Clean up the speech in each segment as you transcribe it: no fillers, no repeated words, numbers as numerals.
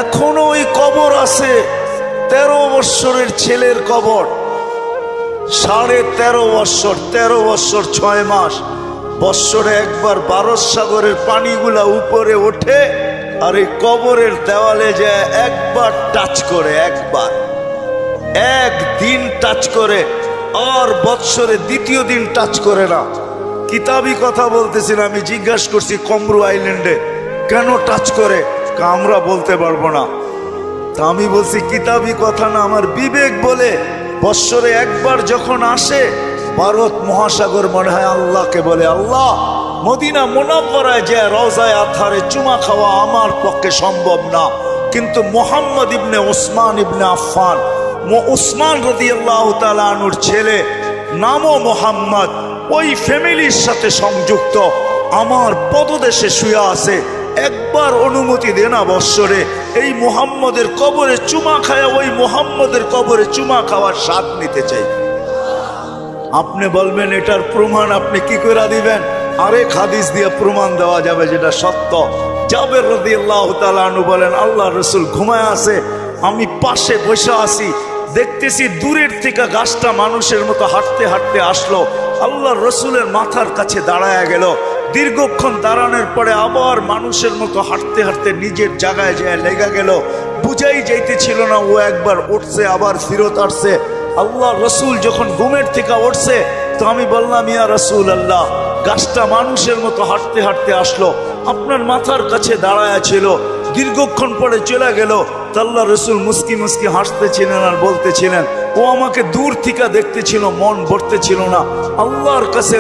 এখনো ওই কবর আছে। 13 বৎসরের ছেলের কবর, 13.5 বৎসর, 13 বৎসর 6 মাস। বৎসরে একবার ভারত সাগরের পানিগুলা উপরে ওঠে আর এই কবরের দেওয়ালে যায় একবার টাচ করে, একদিন টাচ করে, আর বৎসরে দ্বিতীয় দিন টাচ করে না। কিতাবি কথা বলতেছি না, আমি জিজ্ঞাসা করছি কমরু আইল্যান্ডে কেন টাচ করে, আমরা বলতে পারবো না। তা আমি বলছি কিতাবি কথা না, আমার বিবেক বলে বৎসরে একবার যখন আসে ভারত মহাসাগর মনে হয় আল্লাহকে বলে, আল্লাহ মদিনা মুনাওয়ারায় যে রওজায়ে আতহারে চুমা খাওয়া আমার পক্ষে সম্ভব না, কিন্তু মুহাম্মদ ইবনে ওসমান ইবনে আফফান, ওসমান রাদিয়াল্লাহু তাআলা আনহুর ছেলে, নামও মোহাম্মদ, ওই ফ্যামিলির সাথে সংযুক্ত, আমার পদদেশে শুয়ে আছে, একবার অনুমতি দে না বৎসরে এই মুহাম্মদের কবরে চুমা খায়, ওই মুহাম্মদের কবরে চুমা খাওয়ার স্বাদ নিতে চাই। আপনি বলবেন এটার প্রমাণ আপনি কি করে দিবেন? আরেক হাদিস দিয়ে প্রমাণ দেওয়া যাবে যেটা সত্য। জাবের রাদিয়াল্লাহু তাআলা আনহু বলেন, আল্লাহ রাসূল ঘুমায় আছে, আমি পাশে বসে আছি, দেখতেছি দূরের থেকে গাছটা মানুষের মতো হাঁটতে হাঁটতে আসলো, আল্লাহ রসুলের মাথার কাছে দাঁড়ায় গেল। দীর্ঘক্ষণ দাঁড়ানোর পরে আবার মানুষের মতো হাঁটতে হাঁটতে নিজের জায়গায় যায় লেগে গেল। বুঝাই যাইতেছিল না ও একবার উঠছে আবার ফিরত আসছে। আল্লাহ রসুল যখন ঘুমের থেকে উঠছে তো আমি বললাম, ইয়া রাসূল আল্লাহ, গাছটা মানুষের মতো হাঁটতে হাঁটতে আসলো, আপনার মাথার কাছে দাঁড়ায় ছিল, দীর্ঘক্ষণ পরে চলে গেল। আল্লাহ রসুল মুস্কি মুস্কি হাসতেছিলেন আর বলতেছিলেন, ও আমাকে দূর থেকে দেখতেছিল, মন ভরতেছিল না, আল্লাহর কাছে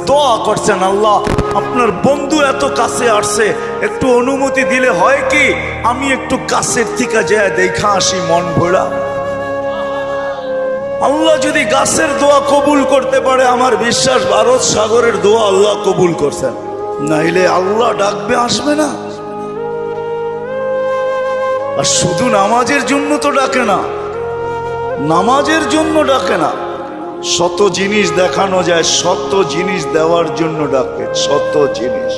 দোয়া করছেন, আল্লাহ আপনার বন্ধু এত কাছে আসছে, একটু অনুমতি দিলে হয় কি আমি একটু কাছের থেকে যায় দেখা আসি মন ভরা। আল্লাহ যদি গাছের দোয়া কবুল করতে পারে, আমার বিশ্বাস ভারত সাগরের দোয়া আল্লাহ কবুল করছেন, নাইলে আল্লাহ ডাকবে আসবে না। আর শুধু নামাজের জন্য তো ডাকে না, নামাজের জন্য ডাকে না, শত জিনিস দেখানো যায়, শত জিনিস দেওয়ার জন্য ডাকে, শত জিনিস।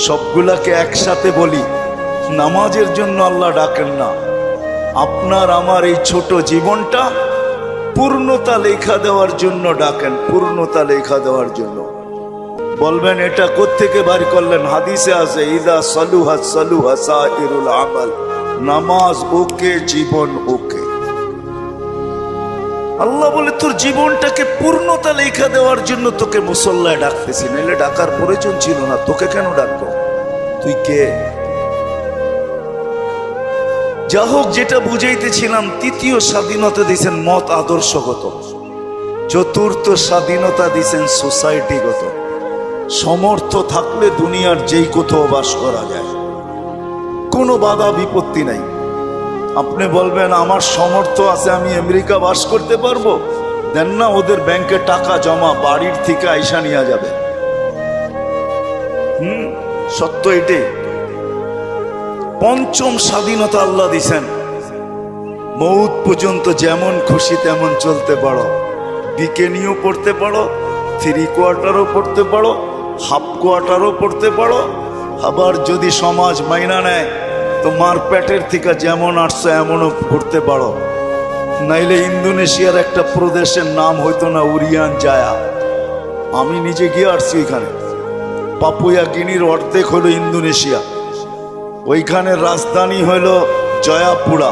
সবগুলাকে একসাথে বলি, নামাজের জন্য আল্লাহ ডাকেন না। আপনার আমার এই ছোট জীবনটা পূর্ণতা লেখা দেওয়ার জন্য ডাকেন, পূর্ণতা লেখা দেওয়ার জন্য। বলবেন এটা কোত্থেকে বাড়ি করলেন? হাদিসে আছে, ইদা সালুহা সালুহা সাইরুল আমাল, নামাজ ওকে, জীবন ওকে। আল্লাহ বলে তোর জীবনটাকে পূর্ণতা লেখা দেওয়ার জন্য তোকে মুসল্লায় ডাকতেছি, নাহলে ডাকার প্রয়োজন ছিল না, তোকে কেন ডাকবো? তুই কে? যা হোক, যেটা বুঝাইতেছিলাম, তৃতীয় স্বাধীনতা দিয়েছেন মত আদর্শগত, চতুর্থ স্বাধীনতা দিয়েছেন সোসাইটিগত। সমর্থ থাকলে দুনিয়ার যেই কোথাও বাস করা যায়, কোনো বাধা বিপত্তি নাই। আপনি বলবেন আমার সমর্থ আছে, আমি আমেরিকা বাস করতে পারবো, দেন না, ওদের ব্যাংকে টাকা জমা, বাড়ির থেকে আইসা নিয়ে যাবে। সত্য এটাই। পঞ্চম স্বাধীনতা আল্লাহ দিছেন, মৌত পর্যন্ত যেমন খুশি তেমন চলতে পারো, বিকেনিও পড়তে পারো, 3 কোয়ার্টারও পড়তে পারো, হাফ কোয়ার্টারও পড়তে পারো। আবার যদি সমাজ মাইনা নেয় তো মার পেটের থেকে যেমন আসছে এমনও পড়তে পারো। নাইলে ইন্দোনেশিয়ার একটা প্রদেশের নাম হইতো না উরিয়ান জায়া, আমি নিজে গিয়ে আসছি ওইখানে। পাপুয়া গিনির অর্ধেক হলো ইন্দোনেশিয়া, ওইখানের রাজধানী হইল জয়াপুরা,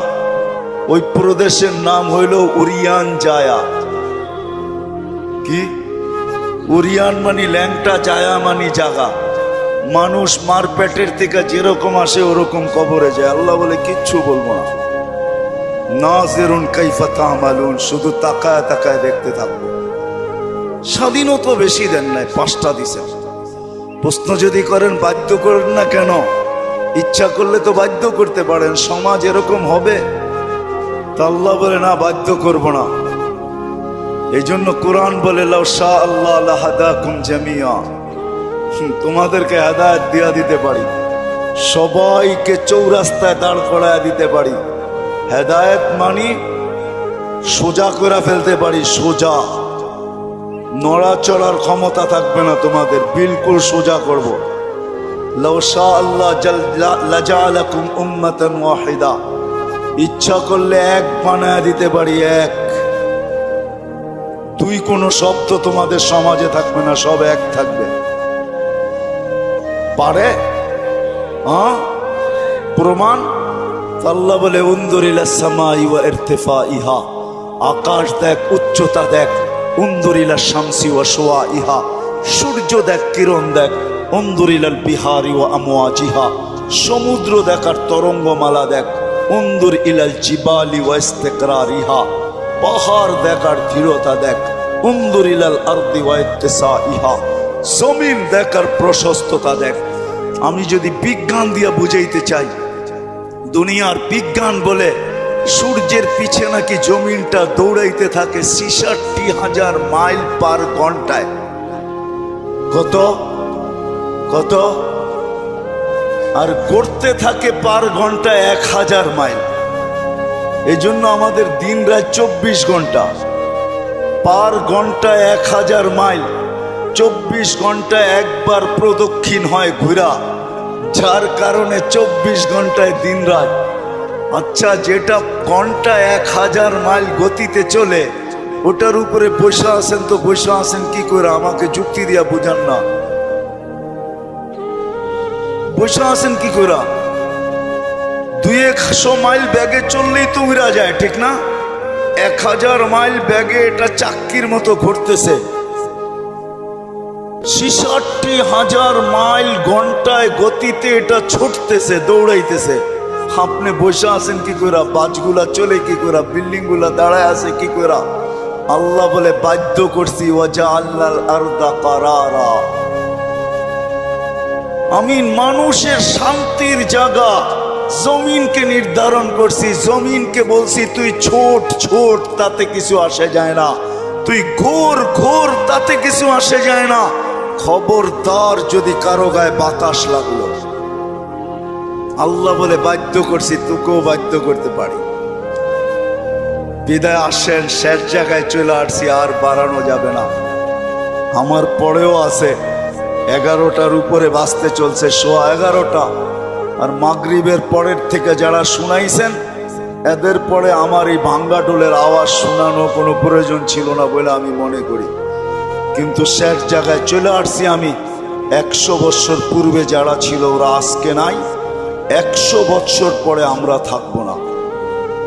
ওই প্রদেশের নাম হইল উরিয়ান জায়া। কি উরিয়ান মানি ল্যাংটা, জায়া মানি জাগা। মানুষ মার পেটের থেকে যেরকম আসে ওরকম কবরে যায়। আল্লাহ বলে কিচ্ছু বলবো না, নাজিরুন কাইফা তা'মালুন, শুধু তাকায় তাকায় দেখতে থাকবো। স্বাধীনতা বেশি দেন নাই, 5টা দিছেন। প্রশ্ন যদি করেন বাধ্য করেন না কেন, ইচ্ছা করলে তো বাধ্য করতে পারেন, সমাজ এরকম হবে। তা আল্লাহ বলে না, বাধ্য করব না। এই জন্য কোরআন বলে, লাউ শাআ আল্লাহ লাহাদাকুম জামিয়া, তোমাদেরকে হেদায়েত দিয়া দিতে পারি, সবাইকে চৌরাস্তায় দাঁড় করায় দিতে পারি। হেদায়েত মানি সোজা করে ফেলতে পারি, সোজা, নড়াচড়ার ক্ষমতা থাকবে না তোমাদের, বিলকুল সোজা করব। লাউ শা আল্লাহ লাজালাকুম উম্মাতান ওয়াহিদা, ইচ্ছা করলে এক বানায় দিতে পারি, এক। দুই কোনো শব্দ তোমাদের সমাজে থাকবে না, সব এক থাকবে। পারে? হ্যাঁ, প্রমাণ? আল্লাহ বলে উনজুর ইলাস সামাই ওয়া ইরতিফাইহা, আকাশ দেখ, উচ্চতা দেখ। উনজুর ইলাশ শামসি ওয়া শুআইহা, সূর্য দেখ, কিরণ দেখ। উনজুর ইলাল বিহারি ওয়া আমওয়াজিহা, সমুদ্র দেখ আর তরঙ্গমালা দেখ। উনজুর ইলাল জিবালি ওয়া ইস্তিকরারিহা, পাহাড় দেখ আর দৃঢ়তা দেখ। উনজুর ইলাল আরদি ওয়া ইত্তিসাইহা, জমিন দেখ আর প্রশস্ততা দেখ। আমি যদি বিজ্ঞান দিয়া বুঝাইতে চাই, দুনিয়ার বিজ্ঞান বলে সূর্যের পিছে নাকি জমিনটা দৌড়াইতে থাকে ৬৬,০০০ মাইল পার ঘন্টায়। কত কত? আর গড়তে থাকে পার ঘন্টায় ১,০০০ মাইল। এই জন্য আমাদের দিন রাত ২৪ ঘন্টা, পার ঘন্টায় ১,০০০ মাইল। ২৪ ঘন্টায় একবার প্রদক্ষিণ হয় ঘুরা, যার কারণে ২৪ ঘন্টায় দিন রাত। আচ্ছা, যেটা ঘন্টায় ১,০০০ মাইল গতিতে চলে, ওটার উপরে বসে আছেন, তো বসে আছেন কি করে? আমাকে যুক্তি দিয়া বুঝান না, বসে আছেন কি করে? ২০০ মাইল ব্যাগে চললেই তো উড়া যায়, ঠিক না? ১,০০০ মাইল ব্যাগে এটা চাক্কির মতো ঘুরতেছে। ৬৬,০০০ মাইল ঘন্টায় গতিতে এটা ছুটতেছে, দৌড়াইতেছে। আপনি বসে আছেন কি করে? বাসগুলা চলে কি করে? বিল্ডিং গুলা দাঁড়ায় আছে কি করে? আল্লাহ বলে বাধ্য করছি, ওয়াজআলনাল আরদা কারারা, আমি মানুষের শান্তির জায়গা জমিনকে নির্ধারণ করছি। জমিনকে বলছি তুই ছোট ছোট, তাতে কিছু আসে যায় না। তুই ঘোর ঘোর, তাতে কিছু আসে যায় না। খবরদার যদি কারো গায়ে বাতাস লাগলো, আল্লাহ বলে বাধ্য করছি, তোকেও বাধ্য করতে পারি। বিদায় আসেন, শেষ জায়গায় চলে আসছি, আর বাড়ানো যাবে না। আমার পরেও আছে 11টার উপরে বাজতে চলছে, 11:15। আর মাগরিবের পরের থেকে যারা শুনাইছেন, এদের পরে আমার এই ভাঙ্গা ডোলের আওয়াজ শোনানো কোনো প্রয়োজন ছিল না বলে আমি মনে করি। কিন্তু শেষ জায়গায় চলে আসছি আমি। 100 বছর পূর্বে যারা ছিল ওরা আজকে নাই, 100 বছর পরে আমরা থাকবো না।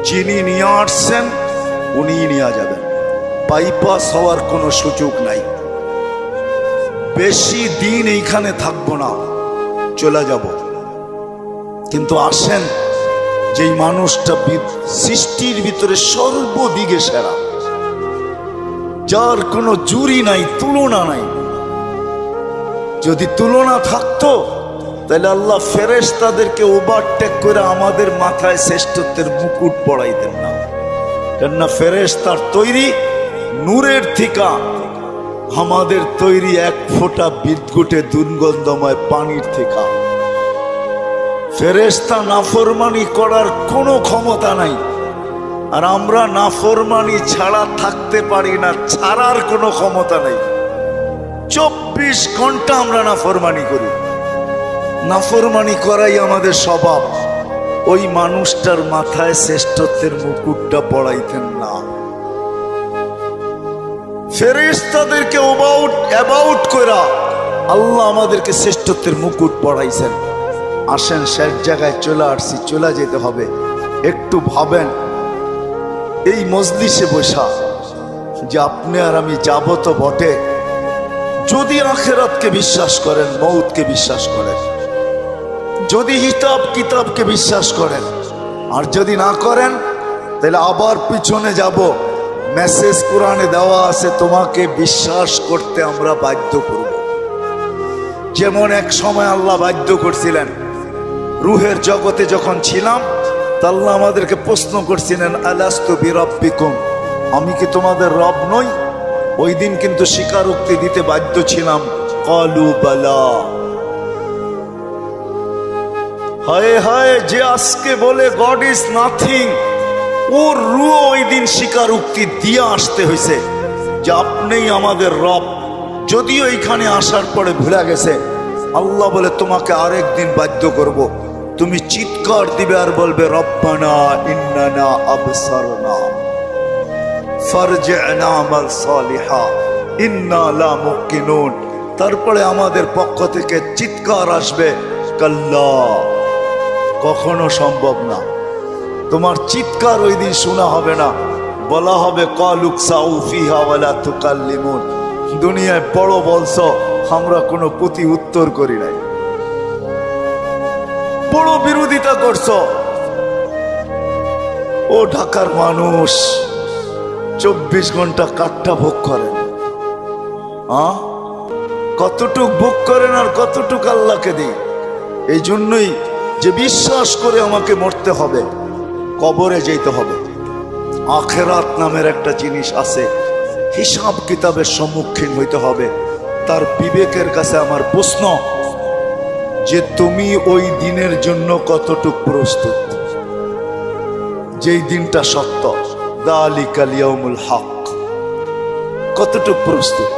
যিনি নিয়ে আসছেন উনিই নিয়ে যাবেন, বাইপাস হওয়ার কোনো সুযোগ নাই। বেশি দিন এইখানে থাকবো না, চলে যাব। কিন্তু আসেন, যেই মানুষটা সৃষ্টির ভিতরে সর্বদিকে সেরা, যার কোনো জুরি নাই, তুলনা নাই। যদি তুলনা থাকতো তাহলে আল্লাহ ফেরেশতাদেরকে ওভারটেক করে আমাদের মাথায় শ্রেষ্ঠত্বের মুকুট পড়াইতেন না। কেননা ফেরেশতার তৈরি নূরের থিকা, আমাদের তৈরি এক ফোঁটা বিদ্যুটে দুর্গন্ধময় পানির থিকা। ফেরেশতা নাফরমানি করার কোনো ক্ষমতা নাই, আর আমরা নাফরমানি ছাড়া থাকতে পারি না, ছাড়ার কোনো ক্ষমতা নাই। 24 ঘন্টা আমরা নাফরমানি করি, নাফরমানি করাই আমাদের স্বভাব। ওই মানুষটার মাথায় শ্রেষ্ঠত্বের মুকুটটা পড়াইতেন না। ফেরেশতাদেরকে অ্যাবাউট কইরা আল্লাহ আমাদেরকে শ্রেষ্ঠত্বের মুকুট পড়াইছেন। আসেন, শেষ জায়গায় চলে আসছি, চলে যেতে হবে। একটু ভাবেন, এই মজলিসে বসা যে আপনি আর আমি যাব তো বটে, যদি আখিরাতকে বিশ্বাস করেন, মউতকে বিশ্বাস করেন, যদি হিসাব কিতাবকে বিশ্বাস করেন, আর যদি না করেন তাহলে আবার পিছনে যাব। মেসেজ কোরআনে দেওয়া আছে, তোমাকে বিশ্বাস করতে আমরা বাধ্য করব। যেমন এক সময় আল্লাহ বাধ্য করছিলেন, রুহের জগতে যখন ছিলাম, তা আল্লাহ আমাদেরকে প্রশ্ন করছিলেন, আলাস্তু বিরাব্বিকুম, আমি কি তোমাদের রব নই? ওই দিন কিন্তু স্বীকারোক্তি দিতে বাধ্য ছিলাম, ক্বালু বালা। হায় হায়, যে আজকে বলে গড ইজ নাথিং, ওর রুহ ওই দিন স্বীকারোক্তি দিয়ে আসতে হয়েছে যে আপনিই আমাদের রব। যদিও এখানে আসার পরে ভুলে গেছে, আল্লাহ বলে তোমাকে আরেকদিন বাধ্য করব, তুমি চিৎকার দিবে আর বলবে রব্বানা ইন্নানা আবসারনা ফারজি'না আমাল সালিহা ইন্না লা মুকিনুন। তারপরে আমাদের পক্ষ থেকে চিৎকার আসবে, কাল্লা, কখনো সম্ভব না। তোমার চিৎকার ওই দিন শোনা হবে না, বলা হবে কালুকসাউ ফিহা ওয়ালা তুকাল্লিমুন। দুনিয়ায় বড় বলছো, আমরা কোনো প্রতি উত্তর করি নাই, বড় বিরোধিতা করছো। ও ঢাকার মানুষ 24 ঘন্টা কাঠটা ভোগ করেন, কতটুক ভোগ করেন আর কতটুক আল্লাহকে দিই। এই জন্যই যে বিশ্বাস করে আমাকে মরতে হবে, কবরে যেতে হবে। আখেরাত নামের একটা জিনিস আছে, হিসাব কিতাবের সম্মুখীন হইতে হবে। তার বিবেকের কাছে আমার প্রশ্ন যে তুমি ওই দিনের জন্য কতটুক প্রস্তুত, যেই দিনটা সত্য, যালিকাল ইয়াউমুল হক, কতটুক প্রস্তুত?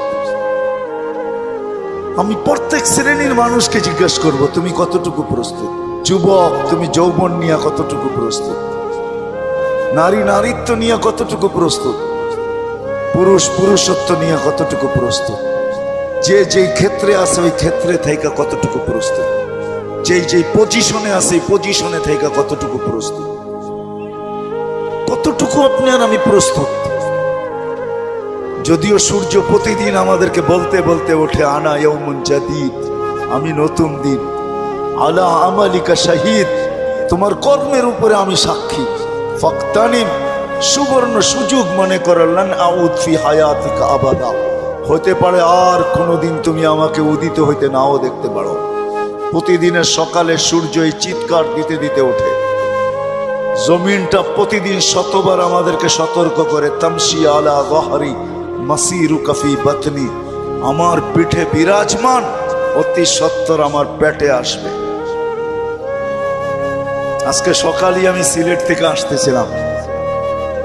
আমি প্রত্যেক শ্রেণীর মানুষকে জিজ্ঞেস করব, তুমি কতটুকু প্রস্তুত? যুবক, তুমি যৌবন নিয়ে কতটুকু প্রস্তুত? নারী নারীত্ব নিয়ে কতটুকু প্রস্তুত? পুরুষ পুরুষত্ব নিয়ে কতটুকু প্রস্তুত? যে যেই ক্ষেত্রে আছে ওই ক্ষেত্রে থেকে কতটুকু প্রস্তুত? যেই যেই পজিশনে আছে এই পজিশনে থেকে কতটুকু প্রস্তুত? কতটুকু আপনি আর আমি প্রস্তুত? যদিও সূর্য প্রতিদিন আমাদেরকে বলতে বলতে ওঠে, আনা ইয়াউমুন জাদীদ, আমি নতুন দিন, আলা আমালিকা শাহিদ, তোমার কর্মের উপরে আমি সাক্ষী, ফাকতানিম, সুবর্ণ সুযোগ মনে করলেন, আউদ ফি হায়াতিকা আবাদা, হতে পারে আর কোনোদিন তুমি আমাকে উদিত হইতে নাও দেখতে পারো। প্রতিদিনের সকালে সূর্য এই চিৎকার দিতে দিতে ওঠে, জমিনটা প্রতিদিন শতবার আমাদেরকে সতর্ক করে, তামশি আলা গহরি মাসিরুকা ফি বাতনি, আমার পিঠে বিরাজমান, অতি সত্বর আমার পেটে আসবে। আজকে সকালে আমি সিলেট থেকে আসতেছিলাম,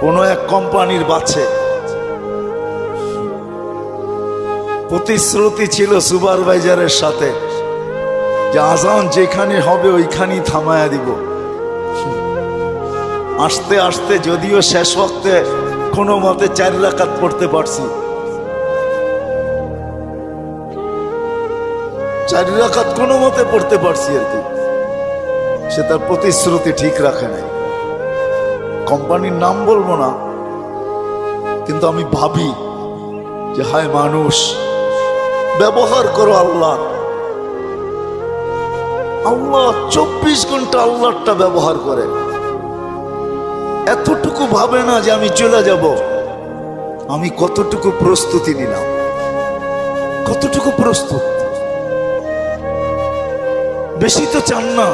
কোন এক কোম্পানির বাসে প্রতিশ্রুতি ছিল সুপারভাইজারের সাথে যে আজান যেখানে হবে ওইখানেই থামায়া দিব। আসতে আসতে যদিও শেষ ওয়াক্তে কোনো মতে 4 রাকাত পড়তে পারছি, 4 রাকাত কোনো মতে পড়তে পারছি আর কি। সে তার প্রতিশ্রুতি ঠিক রাখে নাই। কোম্পানির নাম বলবো না, কিন্তু আমি ভাবি যে হায় মানুষ, ব্যবহার করো আল্লাহ। আল্লাহ 24 ঘন্টা আল্লাহটা ব্যবহার করে, এতটুকু ভাবে না যে আমি চলে যাব। আমি কতটুকু প্রস্তুতি নিলাম, কতটুকু প্রস্তুত? বেশি তো চান না,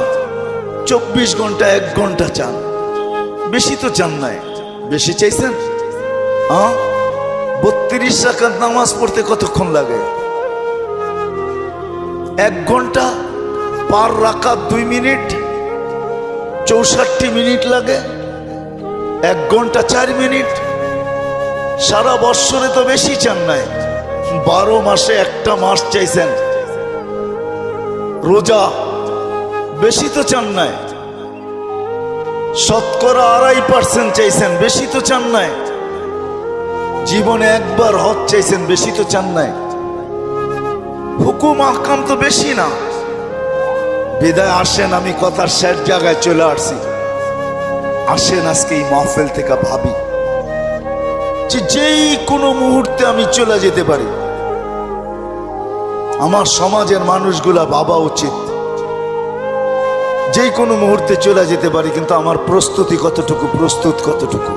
24 ঘন্টা 1 ঘন্টা চান, বেশি তো চান নাই। বেশি চাইছেন? 32 রাকাত নামাজ পড়তে কতক্ষণ লাগে? 1 ঘন্টা, পার রাকাত 2 মিনিট, 64 মিনিট লাগে। 1 ঘন্টা 4 মিনিট। সারা বৎসরে তো বেশি চান নাই, 12 মাসে একটা মাস চাইছেন। রোজা বেশি তো চান নাই, শতকরা 2.5% চাইছেন, বেশি তো চান নাই। জীবনে একবার হজ চাইছেন, বেশি তো চান নাই। হুকুম আহকাম তো বেশি না। বিদায় আসেন, আমি কথার শেষ জায়গায় চলে আসছি। আসেন আজকে এই মাহফিল থেকে ভাবি যে যেই কোনো মুহূর্তে আমি চলে যেতে পারি। আমার সমাজের মানুষগুলা ভাবা উচিত, যেই কোনো মুহূর্তে চলে যেতে পারি, কিন্তু আমার প্রস্তুতি কতটুকু, প্রস্তুত কতটুকু?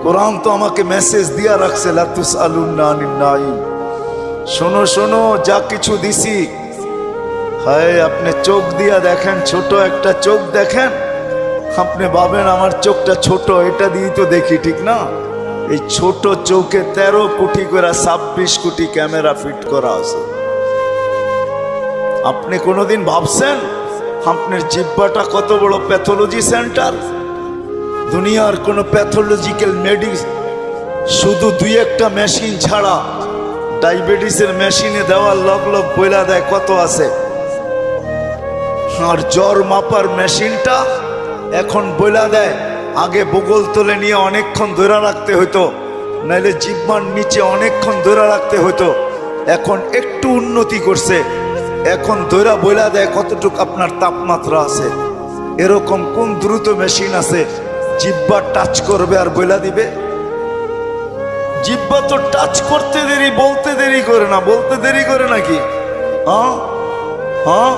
কোরআন তো আমাকে মেসেজ দিয়া রাখছে, লা তুসআলুন্না আনিন নাঈম। শোনো শোনো, যা কিছু দিছি, হায় আপনি চোখ দিয়া দেখেন, ছোট একটা চোখ দেখেন, আপনি ভাবেন আমার চোখটা ছোট, এটা দিয়ে তো দেখি, ঠিক না? এই ছোট চোখে 13 কোটি করে 26 কোটি ক্যামেরা ফিট করা আছে। আপনি কোনোদিন ভাবছেন আপনার জিহ্বাটা কত বড় প্যাথোলজি সেন্টার? দুনিয়ার কোন প্যাথোলজিক্যাল মেডিসিন, শুধু 2-1টা মেশিন ছাড়া, ডায়াবেটিসের মেশিনে দেওয়ার লগ লগ বইলা দেয় কত আছে, আর জ্বর মাপার মেশিনটা এখন বইলা দেয়। আগে বগল তলে নিয়ে অনেকক্ষণ ধরে রাখতে হতো, নাইলে জিহ্বার নিচে অনেকক্ষণ ধরে রাখতে হতো। এখন একটু উন্নতি করছে, এখন ধৈরা বইলা দেয় কতটুকু আপনার তাপমাত্রা আছে। এরকম কোন দ্রুত মেশিন আছে জিহ্বা টাচ করবে আর বইলা দিবে? জিহ্বা তো টাচ করতে দেরি, বলতে দেরি করে না। বলতে দেরি করে নাকি? হ্যাঁ হ্যাঁ।